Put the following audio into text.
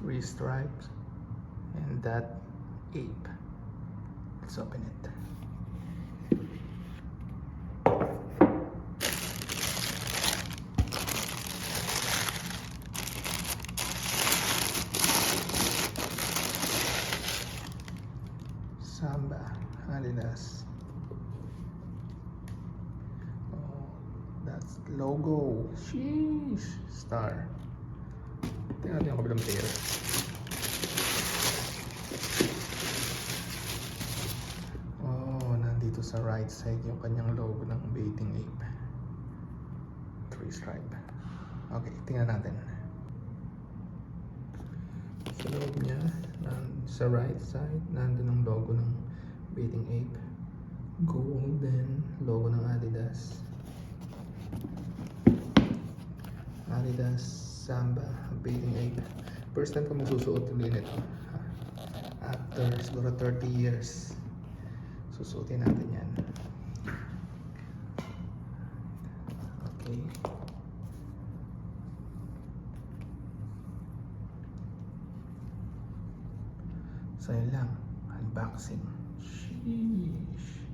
3 stripes, and that ape. Let's open it. Samba, Adidas. Oh, that's logo. Sheesh. Star. Tingnan natin yung kabilang pair. Oh, nandito sa right side yung kanyang logo ng Bathing Ape. 3 stripe. Okay, tingnan natin. Sa loob niya, sa right side, nandun ang logo ng Bathing Ape. Golden logo ng Adidas. Adidas Samba Bathing Ape. First time ko magsusuot ulit nito. After siguro 30 years, susuotin natin yan. Okay. So yun lang, unboxing. Sheesh.